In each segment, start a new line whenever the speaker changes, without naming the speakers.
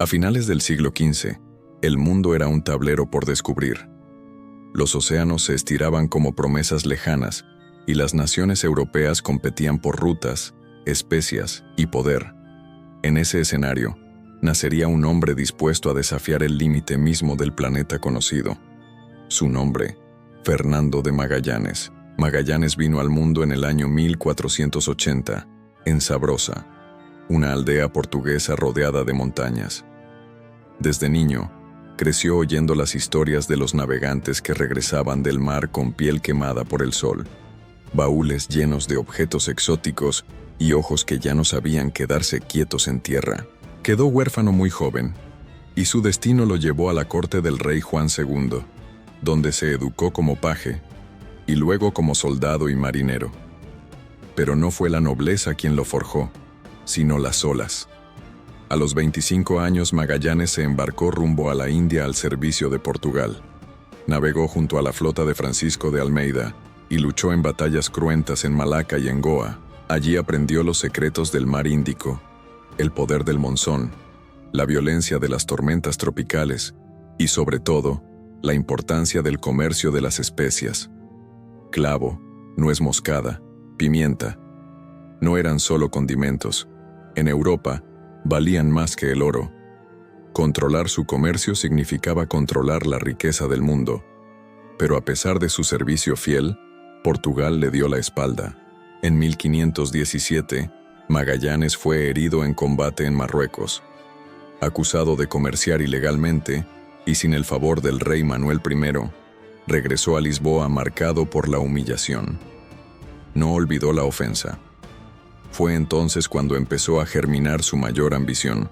A finales del siglo XV, el mundo era un tablero por descubrir. Los océanos se estiraban como promesas lejanas y las naciones europeas competían por rutas, especias y poder. En ese escenario, nacería un hombre dispuesto a desafiar el límite mismo del planeta conocido. Su nombre, Fernando de Magallanes. Magallanes vino al mundo en el año 1480, en Sabrosa, una aldea portuguesa rodeada de montañas. Desde niño, creció oyendo las historias de los navegantes que regresaban del mar con piel quemada por el sol, baúles llenos de objetos exóticos y ojos que ya no sabían quedarse quietos en tierra. Quedó huérfano muy joven, y su destino lo llevó a la corte del rey Juan II, donde se educó como paje, y luego como soldado y marinero. Pero no fue la nobleza quien lo forjó, sino las olas. A los 25 años Magallanes se embarcó rumbo a la India al servicio de Portugal. Navegó junto a la flota de Francisco de Almeida y luchó en batallas cruentas en Malaca y en Goa. Allí aprendió los secretos del mar Índico, el poder del monzón, la violencia de las tormentas tropicales y, sobre todo, la importancia del comercio de las especias. Clavo, nuez moscada, pimienta. No eran solo condimentos. En Europa, valían más que el oro. Controlar su comercio significaba controlar la riqueza del mundo. Pero a pesar de su servicio fiel, Portugal le dio la espalda. En 1517, Magallanes fue herido en combate en Marruecos. Acusado de comerciar ilegalmente, y sin el favor del rey Manuel I, regresó a Lisboa marcado por la humillación. No olvidó la ofensa. Fue entonces cuando empezó a germinar su mayor ambición: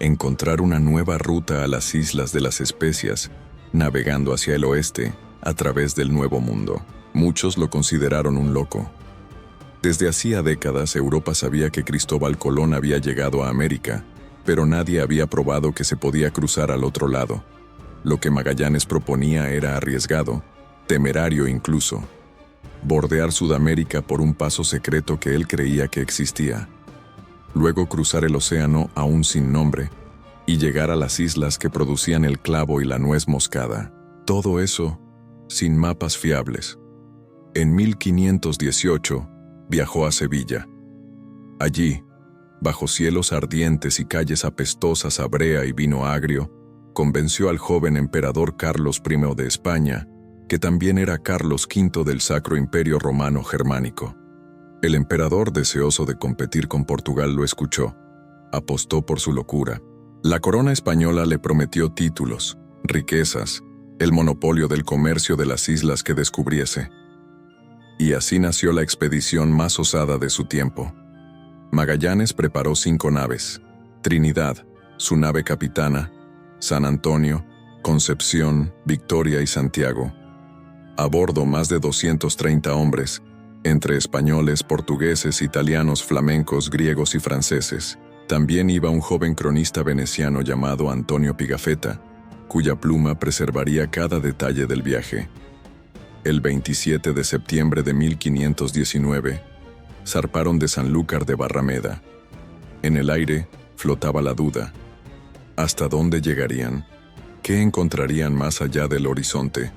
encontrar una nueva ruta a las Islas de las Especias, navegando hacia el oeste, a través del Nuevo Mundo. Muchos lo consideraron un loco. Desde hacía décadas Europa sabía que Cristóbal Colón había llegado a América, pero nadie había probado que se podía cruzar al otro lado. Lo que Magallanes proponía era arriesgado, temerario incluso: bordear Sudamérica por un paso secreto que él creía que existía. Luego cruzar el océano aún sin nombre y llegar a las islas que producían el clavo y la nuez moscada. Todo eso sin mapas fiables. En 1518 viajó a Sevilla. Allí, bajo cielos ardientes y calles apestosas a brea y vino agrio, convenció al joven emperador Carlos I de España, que también era Carlos V del Sacro Imperio Romano Germánico. El emperador, deseoso de competir con Portugal, lo escuchó. Apostó por su locura. La corona española le prometió títulos, riquezas, el monopolio del comercio de las islas que descubriese. Y así nació la expedición más osada de su tiempo. Magallanes preparó 5 naves: Trinidad, su nave capitana; San Antonio, Concepción, Victoria y Santiago. A bordo más de 230 hombres, entre españoles, portugueses, italianos, flamencos, griegos y franceses. También iba un joven cronista veneciano llamado Antonio Pigafetta, cuya pluma preservaría cada detalle del viaje. El 27 de septiembre de 1519, zarparon de Sanlúcar de Barrameda. En el aire flotaba la duda. ¿Hasta dónde llegarían? ¿Qué encontrarían más allá del horizonte?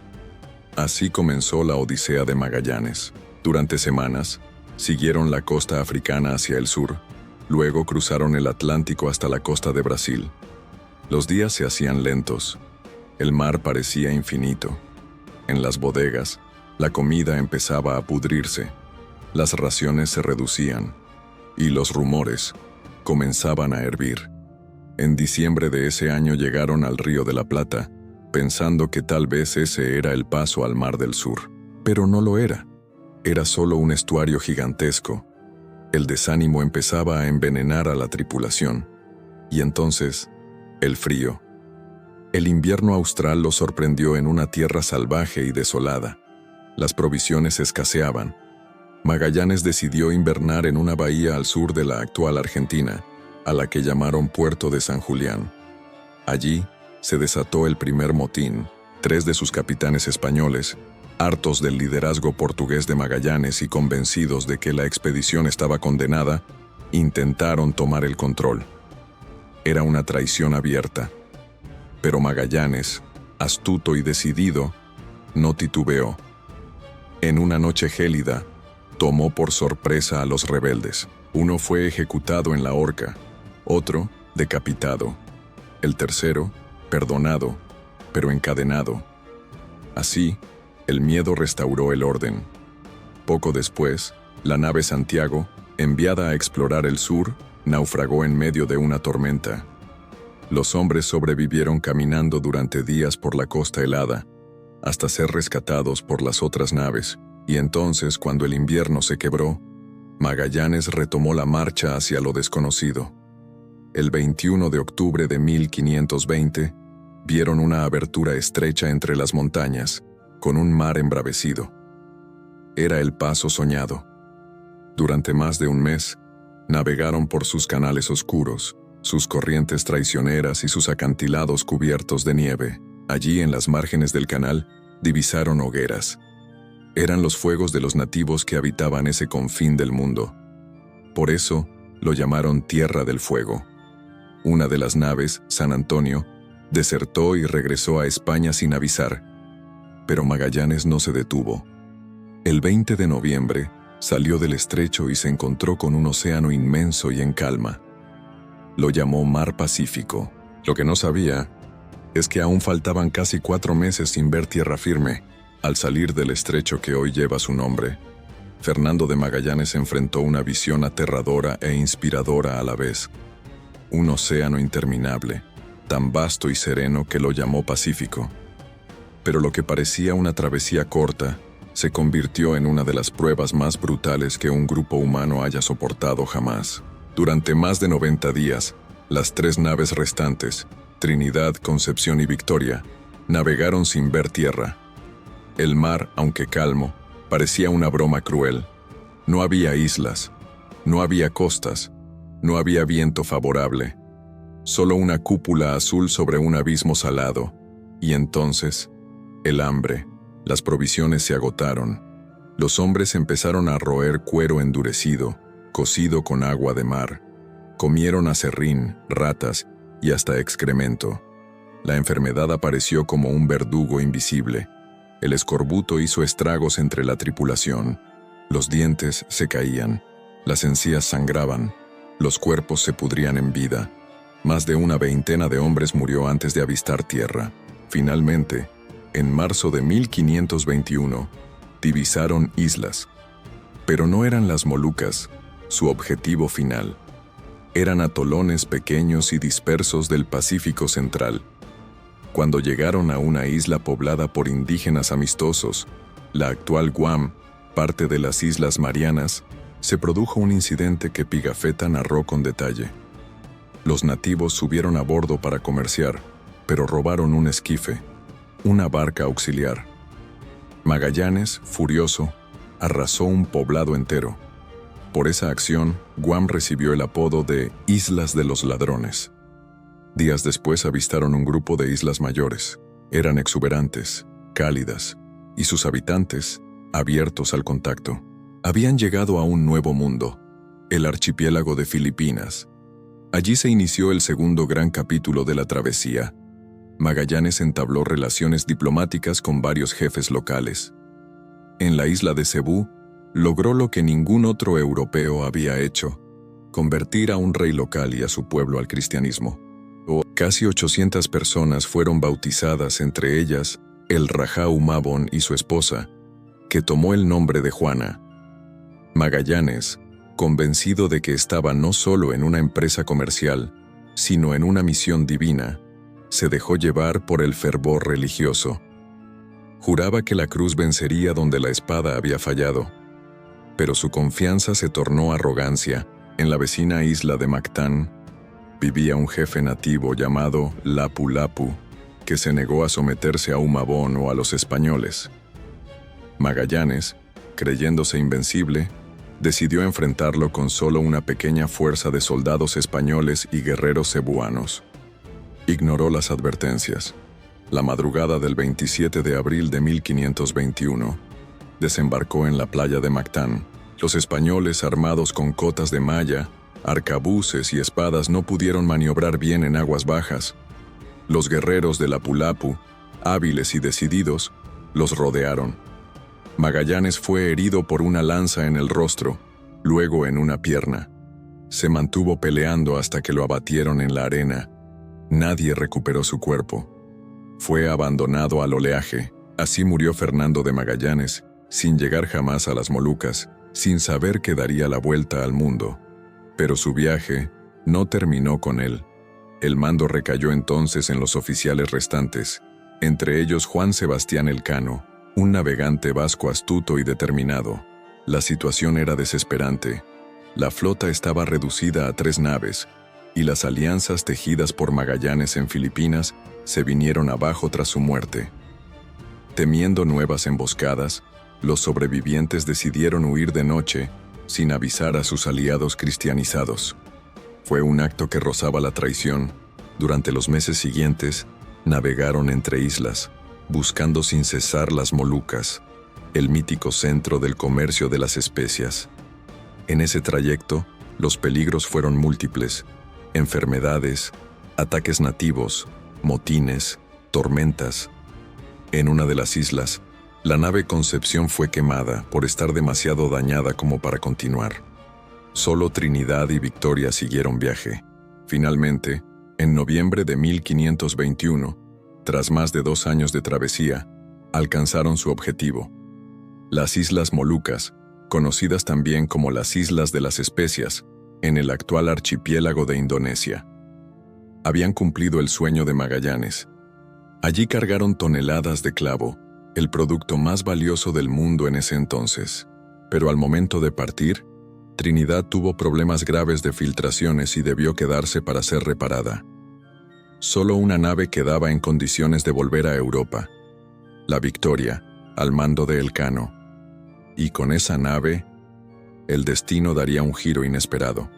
Así comenzó la odisea de Magallanes. Durante semanas, siguieron la costa africana hacia el sur, luego cruzaron el Atlántico hasta la costa de Brasil. Los días se hacían lentos. El mar parecía infinito. En las bodegas, la comida empezaba a pudrirse, las raciones se reducían, y los rumores comenzaban a hervir. En diciembre de ese año llegaron al Río de la Plata, pensando que tal vez ese era el paso al Mar del Sur. Pero no lo era. Era solo un estuario gigantesco. El desánimo empezaba a envenenar a la tripulación. Y entonces, el frío. El invierno austral los sorprendió en una tierra salvaje y desolada. Las provisiones escaseaban. Magallanes decidió invernar en una bahía al sur de la actual Argentina, a la que llamaron Puerto de San Julián. Allí se desató el primer motín. 3 de sus capitanes españoles, hartos del liderazgo portugués de Magallanes y convencidos de que la expedición estaba condenada, intentaron tomar el control. Era una traición abierta. Pero Magallanes, astuto y decidido, no titubeó. En una noche gélida, tomó por sorpresa a los rebeldes. Uno fue ejecutado en la horca, otro decapitado, el tercero perdonado, pero encadenado. Así, el miedo restauró el orden. Poco después, la nave Santiago, enviada a explorar el sur, naufragó en medio de una tormenta. Los hombres sobrevivieron caminando durante días por la costa helada, hasta ser rescatados por las otras naves, y entonces, cuando el invierno se quebró, Magallanes retomó la marcha hacia lo desconocido. El 21 de octubre de 1520, vieron una abertura estrecha entre las montañas, con un mar embravecido. Era el paso soñado. Durante más de un mes, navegaron por sus canales oscuros, sus corrientes traicioneras y sus acantilados cubiertos de nieve. Allí, en las márgenes del canal, divisaron hogueras. Eran los fuegos de los nativos que habitaban ese confín del mundo. Por eso, lo llamaron Tierra del Fuego. Una de las naves, San Antonio, desertó y regresó a España sin avisar. Pero Magallanes no se detuvo. El 20 de noviembre, salió del estrecho y se encontró con un océano inmenso y en calma. Lo llamó Mar Pacífico. Lo que no sabía es que aún faltaban casi 4 meses sin ver tierra firme. Al salir del estrecho que hoy lleva su nombre, Fernando de Magallanes enfrentó una visión aterradora e inspiradora a la vez. Un océano interminable, tan vasto y sereno que lo llamó Pacífico. Pero lo que parecía una travesía corta, se convirtió en una de las pruebas más brutales que un grupo humano haya soportado jamás. Durante más de 90 días, las 3 naves restantes, Trinidad, Concepción y Victoria, navegaron sin ver tierra. El mar, aunque calmo, parecía una broma cruel. No había islas, no había costas, no había viento favorable. Solo una cúpula azul sobre un abismo salado. Y entonces, el hambre. Las provisiones se agotaron. Los hombres empezaron a roer cuero endurecido, cocido con agua de mar. Comieron aserrín, ratas y hasta excremento. La enfermedad apareció como un verdugo invisible. El escorbuto hizo estragos entre la tripulación. Los dientes se caían, las encías sangraban, los cuerpos se pudrían en vida. Más de una veintena de hombres murió antes de avistar tierra. Finalmente, en marzo de 1521, divisaron islas. Pero no eran las Molucas, su objetivo final. Eran atolones pequeños y dispersos del Pacífico Central. Cuando llegaron a una isla poblada por indígenas amistosos, la actual Guam, parte de las Islas Marianas, se produjo un incidente que Pigafetta narró con detalle. Los nativos subieron a bordo para comerciar, pero robaron un esquife, una barca auxiliar. Magallanes, furioso, arrasó un poblado entero. Por esa acción, Guam recibió el apodo de Islas de los Ladrones. Días después avistaron un grupo de islas mayores. Eran exuberantes, cálidas, y sus habitantes, abiertos al contacto. Habían llegado a un nuevo mundo, el archipiélago de Filipinas. Allí se inició el segundo gran capítulo de la travesía. Magallanes entabló relaciones diplomáticas con varios jefes locales. En la isla de Cebú, logró lo que ningún otro europeo había hecho: convertir a un rey local y a su pueblo al cristianismo. Casi 800 personas fueron bautizadas, entre ellas el Rajá Humabon y su esposa, que tomó el nombre de Juana. Magallanes, convencido de que estaba no solo en una empresa comercial, sino en una misión divina, se dejó llevar por el fervor religioso. Juraba que la cruz vencería donde la espada había fallado, pero su confianza se tornó arrogancia. En la vecina isla de Mactán, vivía un jefe nativo llamado Lapu Lapu, que se negó a someterse a Humabon o a los españoles. Magallanes, creyéndose invencible, decidió enfrentarlo con solo una pequeña fuerza de soldados españoles y guerreros cebuanos. Ignoró las advertencias. La madrugada del 27 de abril de 1521, desembarcó en la playa de Mactán. Los españoles, armados con cotas de malla, Arcabuces y espadas no pudieron maniobrar bien en aguas bajas. Los guerreros de Lapu-Lapu, hábiles y decididos, los rodearon. Magallanes fue herido por una lanza en el rostro, luego en una pierna. Se mantuvo peleando hasta que lo abatieron en la arena. Nadie recuperó su cuerpo. Fue abandonado al oleaje. Así murió Fernando de Magallanes, sin llegar jamás a las Molucas, sin saber que daría la vuelta al mundo. Pero su viaje no terminó con él. El mando recayó entonces en los oficiales restantes, entre ellos Juan Sebastián Elcano, un navegante vasco astuto y determinado. La situación era desesperante. La flota estaba reducida a 3 naves, y las alianzas tejidas por Magallanes en Filipinas se vinieron abajo tras su muerte. Temiendo nuevas emboscadas, los sobrevivientes decidieron huir de noche, sin avisar a sus aliados cristianizados. Fue un acto que rozaba la traición. Durante los meses siguientes, navegaron entre islas, buscando sin cesar las Molucas, el mítico centro del comercio de las especias. En ese trayecto, los peligros fueron múltiples: enfermedades, ataques nativos, motines, tormentas. En una de las islas, la nave Concepción fue quemada por estar demasiado dañada como para continuar. Solo Trinidad y Victoria siguieron viaje. Finalmente, en noviembre de 1521, tras más de 2 años de travesía, alcanzaron su objetivo. Las Islas Molucas, conocidas también como las Islas de las Especias, en el actual archipiélago de Indonesia. Habían cumplido el sueño de Magallanes. Allí cargaron toneladas de clavo, el producto más valioso del mundo en ese entonces. Pero al momento de partir, Trinidad tuvo problemas graves de filtraciones y debió quedarse para ser reparada. Solo una nave quedaba en condiciones de volver a Europa: la Victoria, al mando de Elcano. Y con esa nave, el destino daría un giro inesperado.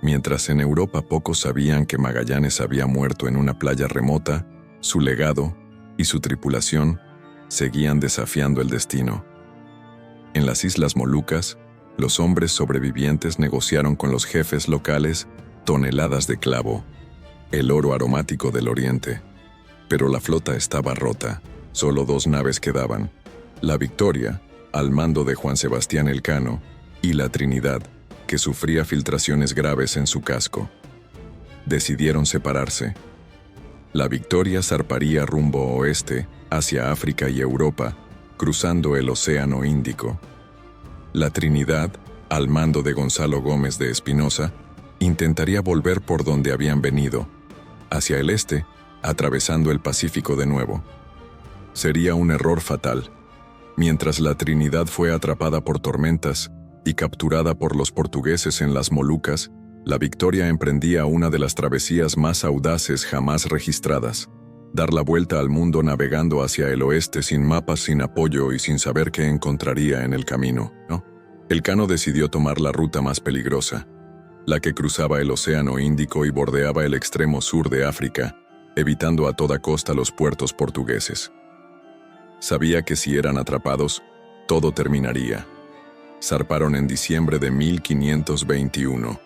Mientras en Europa pocos sabían que Magallanes había muerto en una playa remota, su legado y su tripulación seguían desafiando el destino. En las Islas Molucas, los hombres sobrevivientes negociaron con los jefes locales toneladas de clavo, el oro aromático del oriente. Pero la flota estaba rota. Solo 2 naves quedaban: la Victoria, al mando de Juan Sebastián Elcano, y la Trinidad, que sufría filtraciones graves en su casco. Decidieron separarse. La Victoria zarparía rumbo oeste, hacia África y Europa, cruzando el Océano Índico. La Trinidad, al mando de Gonzalo Gómez de Espinosa, intentaría volver por donde habían venido, hacia el este, atravesando el Pacífico de nuevo. Sería un error fatal. Mientras la Trinidad fue atrapada por tormentas y capturada por los portugueses en las Molucas, la Victoria emprendía una de las travesías más audaces jamás registradas: dar la vuelta al mundo navegando hacia el oeste sin mapas, sin apoyo y sin saber qué encontraría en el camino, ¿no? Elcano decidió tomar la ruta más peligrosa, la que cruzaba el Océano Índico y bordeaba el extremo sur de África, evitando a toda costa los puertos portugueses. Sabía que si eran atrapados, todo terminaría. Zarparon en diciembre de 1521.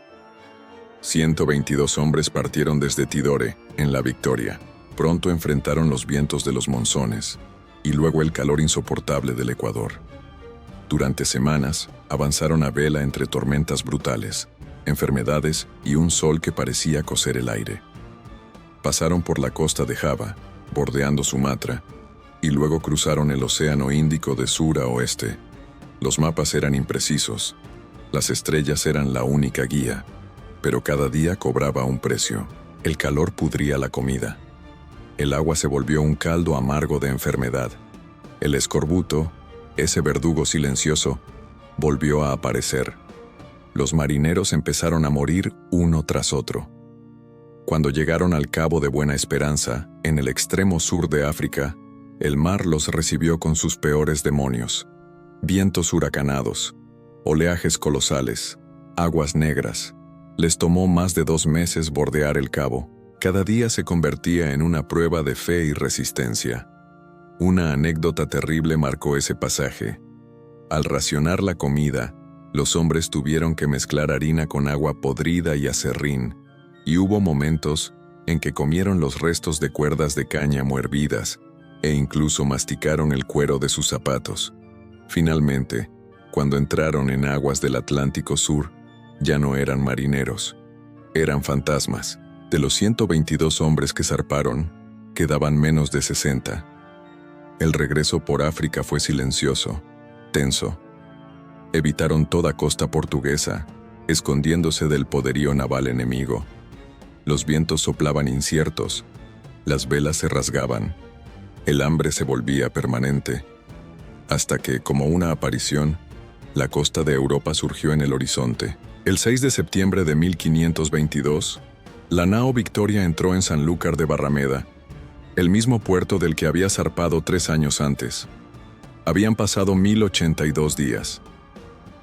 122 hombres partieron desde Tidore, en la Victoria. Pronto enfrentaron los vientos de los monzones, y luego el calor insoportable del Ecuador. Durante semanas, avanzaron a vela entre tormentas brutales, enfermedades y un sol que parecía cocer el aire. Pasaron por la costa de Java, bordeando Sumatra, y luego cruzaron el Océano Índico de sur a oeste. Los mapas eran imprecisos, las estrellas eran la única guía, pero cada día cobraba un precio. El calor pudría la comida. El agua se volvió un caldo amargo de enfermedad. El escorbuto, ese verdugo silencioso, volvió a aparecer. Los marineros empezaron a morir uno tras otro. Cuando llegaron al Cabo de Buena Esperanza, en el extremo sur de África, el mar los recibió con sus peores demonios: vientos huracanados, oleajes colosales, aguas negras. Les tomó más de 2 meses bordear el cabo. Cada día se convertía en una prueba de fe y resistencia. Una anécdota terrible marcó ese pasaje. Al racionar la comida, Los hombres tuvieron que mezclar harina con agua podrida y aserrín, y hubo momentos en que comieron los restos de cuerdas de cáñamo hervidas e incluso masticaron el cuero de sus zapatos. Finalmente, cuando entraron en aguas del Atlántico Sur, ya no eran marineros, eran fantasmas. De los 122 hombres que zarparon, quedaban menos de 60. El regreso por África fue silencioso, tenso. Evitaron toda costa portuguesa, escondiéndose del poderío naval enemigo. Los vientos soplaban inciertos, las velas se rasgaban, el hambre se volvía permanente, hasta que, como una aparición, la costa de Europa surgió en el horizonte. El 6 de septiembre de 1522, la nao Victoria entró en Sanlúcar de Barrameda, el mismo puerto del que había zarpado 3 años antes. Habían pasado 1082 días.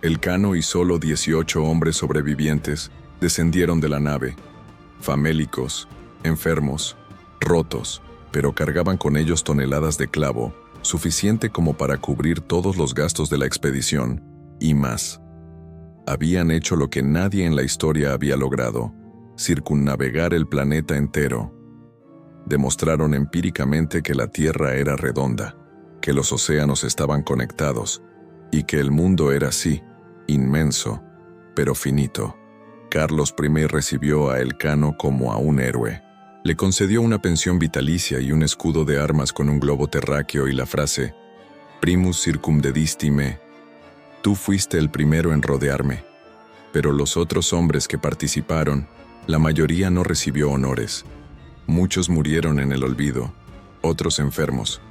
Elcano y solo 18 hombres sobrevivientes descendieron de la nave, famélicos, enfermos, rotos, pero cargaban con ellos toneladas de clavo, suficiente como para cubrir todos los gastos de la expedición, y más. Habían hecho lo que nadie en la historia había logrado: circunnavegar el planeta entero. Demostraron empíricamente que la Tierra era redonda, que los océanos estaban conectados, y que el mundo era así, inmenso, pero finito. Carlos I recibió a Elcano como a un héroe. Le concedió una pensión vitalicia y un escudo de armas con un globo terráqueo y la frase «Primus circumdedisti me». Tú fuiste el primero en rodearme. Pero los otros hombres que participaron, la mayoría no recibió honores. Muchos murieron en el olvido, otros enfermos.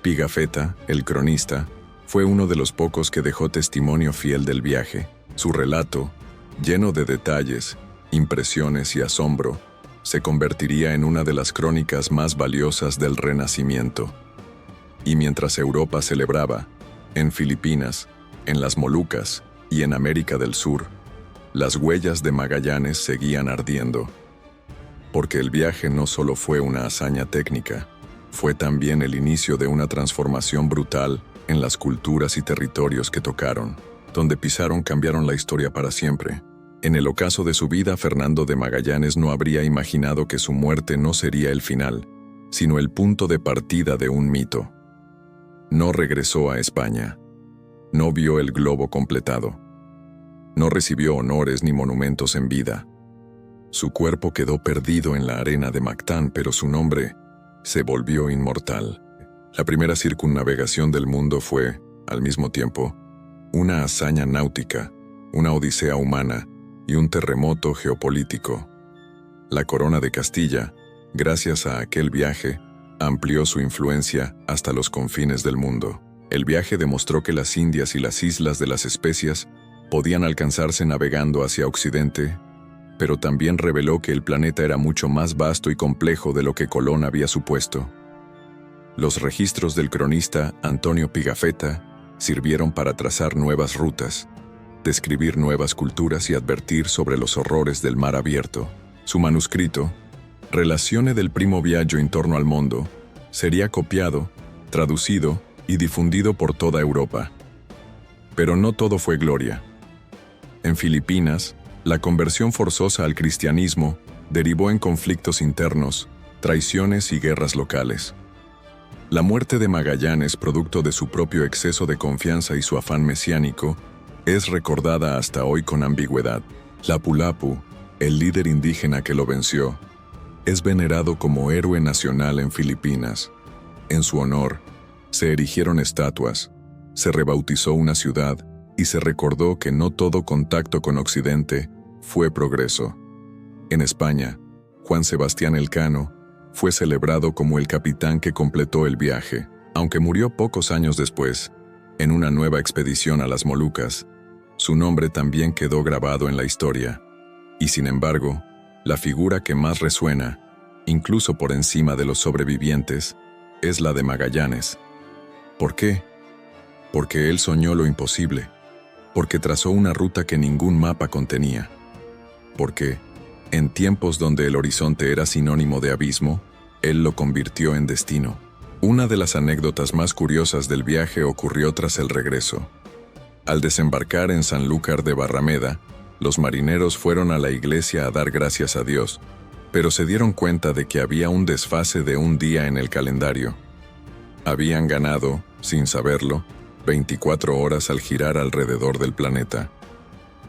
Pigafetta, el cronista, fue uno de los pocos que dejó testimonio fiel del viaje. Su relato, lleno de detalles, impresiones y asombro, se convertiría en una de las crónicas más valiosas del Renacimiento. Y mientras Europa celebraba, en Filipinas, en las Molucas y en América del Sur, las huellas de Magallanes seguían ardiendo. Porque el viaje no solo fue una hazaña técnica, fue también el inicio de una transformación brutal en las culturas y territorios que tocaron. Donde pisaron cambiaron la historia para siempre. En el ocaso de su vida, Fernando de Magallanes no habría imaginado que su muerte no sería el final, sino el punto de partida de un mito. No regresó a España. No vio el globo completado. No recibió honores ni monumentos en vida. Su cuerpo quedó perdido en la arena de Mactán, pero su nombre se volvió inmortal. La primera circunnavegación del mundo fue, al mismo tiempo, una hazaña náutica, una odisea humana y un terremoto geopolítico. La corona de Castilla, gracias a aquel viaje, amplió su influencia hasta los confines del mundo. El viaje demostró que las Indias y las Islas de las Especias podían alcanzarse navegando hacia Occidente, pero también reveló que el planeta era mucho más vasto y complejo de lo que Colón había supuesto. Los registros del cronista Antonio Pigafetta sirvieron para trazar nuevas rutas, describir nuevas culturas y advertir sobre los horrores del mar abierto. Su manuscrito, Relazione del primo viaggio intorno al mondo, sería copiado, traducido y difundido por toda Europa. Pero no todo fue gloria. En Filipinas, la conversión forzosa al cristianismo derivó en conflictos internos, traiciones y guerras locales. La muerte de Magallanes, producto de su propio exceso de confianza y su afán mesiánico, es recordada hasta hoy con ambigüedad. Lapu-Lapu, el líder indígena que lo venció, es venerado como héroe nacional en Filipinas. En su honor, se erigieron estatuas, se rebautizó una ciudad y se recordó que no todo contacto con Occidente fue progreso. En España, Juan Sebastián Elcano fue celebrado como el capitán que completó el viaje, aunque murió pocos años después, en una nueva expedición a las Molucas. Su nombre también quedó grabado en la historia, y sin embargo, la figura que más resuena, incluso por encima de los sobrevivientes, es la de Magallanes. ¿Por qué? Porque él soñó lo imposible, porque trazó una ruta que ningún mapa contenía, porque, en tiempos donde el horizonte era sinónimo de abismo, él lo convirtió en destino. Una de las anécdotas más curiosas del viaje ocurrió tras el regreso. Al desembarcar en Sanlúcar de Barrameda, los marineros fueron a la iglesia a dar gracias a Dios, pero se dieron cuenta de que había un desfase de un día en el calendario. Habían ganado, sin saberlo, 24 horas al girar alrededor del planeta.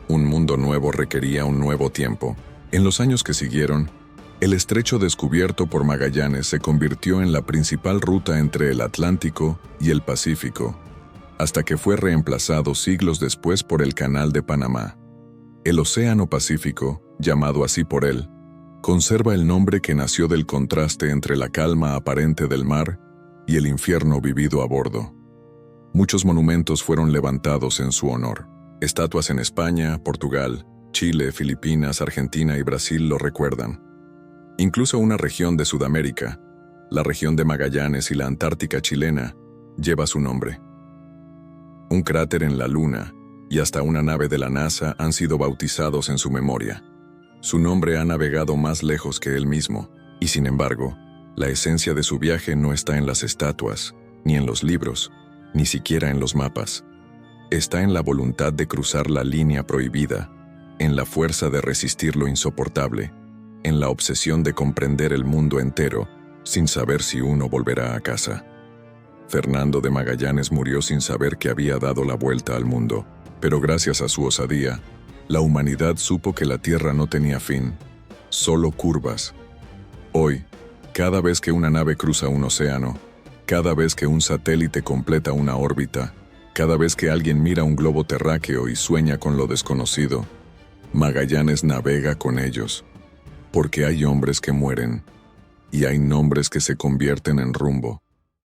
Un mundo nuevo requería un nuevo tiempo. En los años que siguieron, el estrecho descubierto por Magallanes se convirtió en la principal ruta entre el Atlántico y el Pacífico, hasta que fue reemplazado siglos después por el Canal de Panamá. El Océano Pacífico, llamado así por él, conserva el nombre que nació del contraste entre la calma aparente del mar y el infierno vivido a bordo. Muchos monumentos fueron levantados en su honor. Estatuas en España, Portugal, Chile, Filipinas, Argentina y Brasil lo recuerdan. Incluso una región de Sudamérica, la región de Magallanes y la Antártica chilena, lleva su nombre. Un cráter en la Luna y hasta una nave de la NASA han sido bautizados en su memoria. Su nombre ha navegado más lejos que él mismo, y sin embargo, la esencia de su viaje no está en las estatuas, ni en los libros, ni siquiera en los mapas. Está en la voluntad de cruzar la línea prohibida, en la fuerza de resistir lo insoportable, en la obsesión de comprender el mundo entero, sin saber si uno volverá a casa. Fernando de Magallanes murió sin saber que había dado la vuelta al mundo, pero gracias a su osadía, la humanidad supo que la Tierra no tenía fin, solo curvas. Hoy, cada vez que una nave cruza un océano, cada vez que un satélite completa una órbita, cada vez que alguien mira un globo terráqueo y sueña con lo desconocido, Magallanes navega con ellos, porque hay hombres que mueren y hay nombres que se convierten en rumbo.